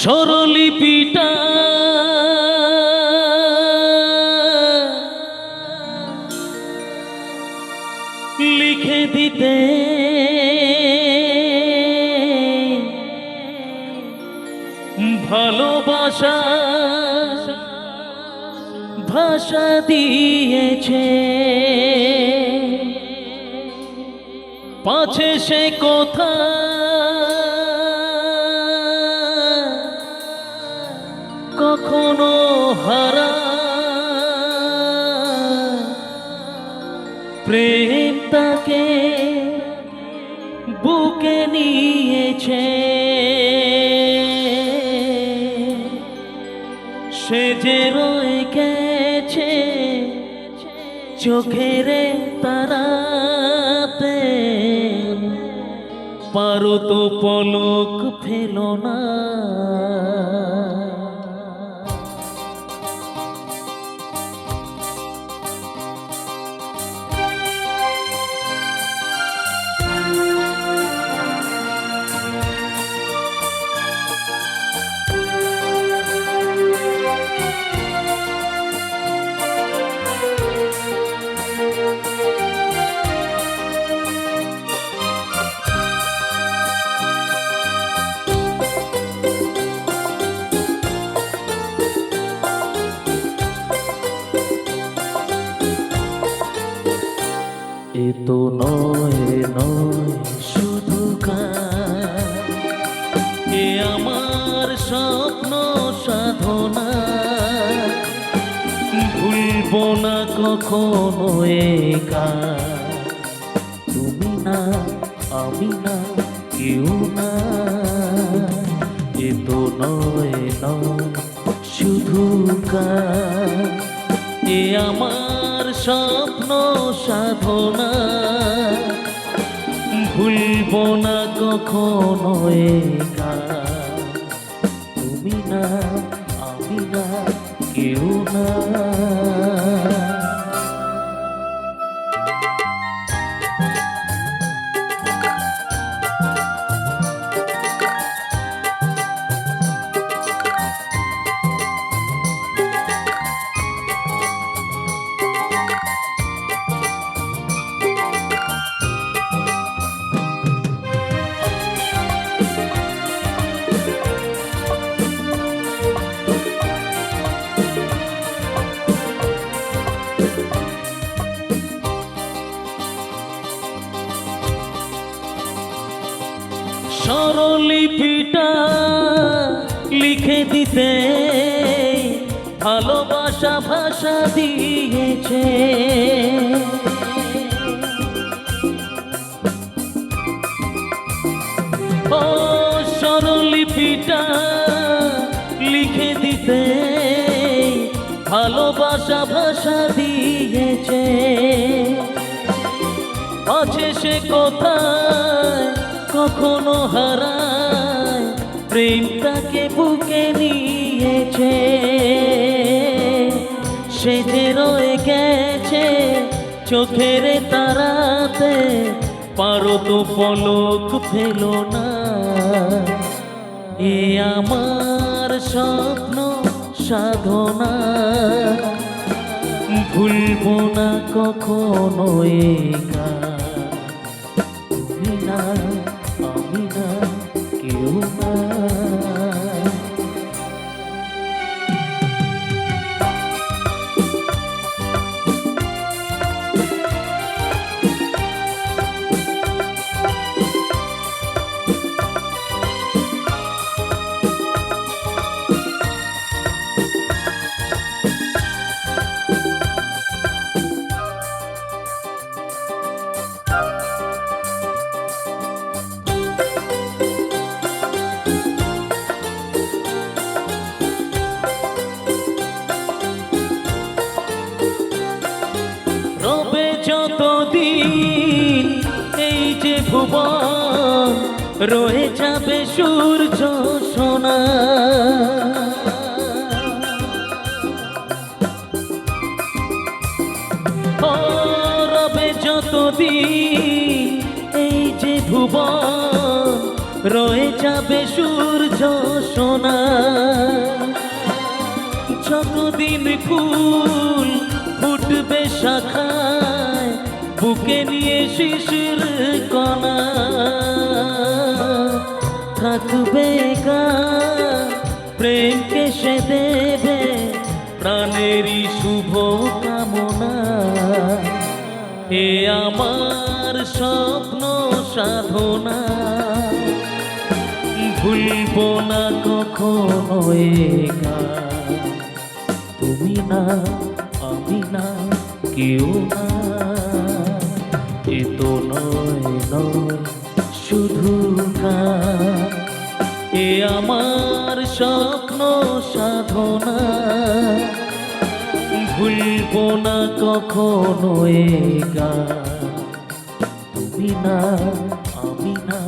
স্বরলিপিটা লিখে দিতে ভালোবাসা ভাষা দিয়েছে, পাছে সে কথা কখনো হারা প্রেম তাকে বুকে নিয়েছে। সে যে রয়ে গেছে চোখের তারাতে, পারো তো পলক ফেলো না। এ তো নয় নয় শুধু গান, এ আমার স্বপ্ন সাধনা। ভুলবো না কখনো এ গান, তুমি না আমি না কেউ না। এ তো নয় নয় শুধু গান, এ আমার স্বপ্ন সাধনা। ভুলবো না কখনো এ গান, তুমি না আমি না কেউ না। স্বরলিপিটা লিখে দিতে ভালোবাসা ভাষা দিয়েছে, ও স্বরলিপিটা লিখে দিতে ভালোবাসা ভাষা দিয়েছে, আছে সে কোথায় কখনো হারায় প্রেম তাকে বুকে নিয়েছে। সে যে রয়ে গেছে চোখের তারাতে, পারো তো পলক ফেলো না। এ আমার স্বপ্ন সাধনা, ভুলবো না কখনো এ গান, তুমি না আমি না কেউ না। রবে যতদিন এই যে ভুবন, রয়ে যাবে সূর্য সোনা। ও রবে যতদিন এই যে ভুবন, রয়ে যাবে সূর্য সোনা। যতদিন ফুল ফুটবে শাখায়, বুকে নিয়ে শিশির কণা, থাকবে গান প্রেমকে সে দেবে প্রাণেরই শুভ কামনা। এ আমার স্বপ্ন সাধনা, ভুলবো না কখনো এ গান। তুমি না আমি না কেউ না, এ তো নয় নয় শুধু গান। এ আমার স্বপ্ন সাধনা, ভুলবো না কখনো এ গান। তুমি না আমি না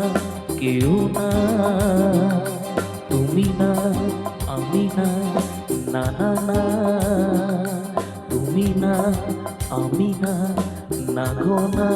কেউ না, তুমি না আমি না, না না না, তুমি না আমি না, না গো না।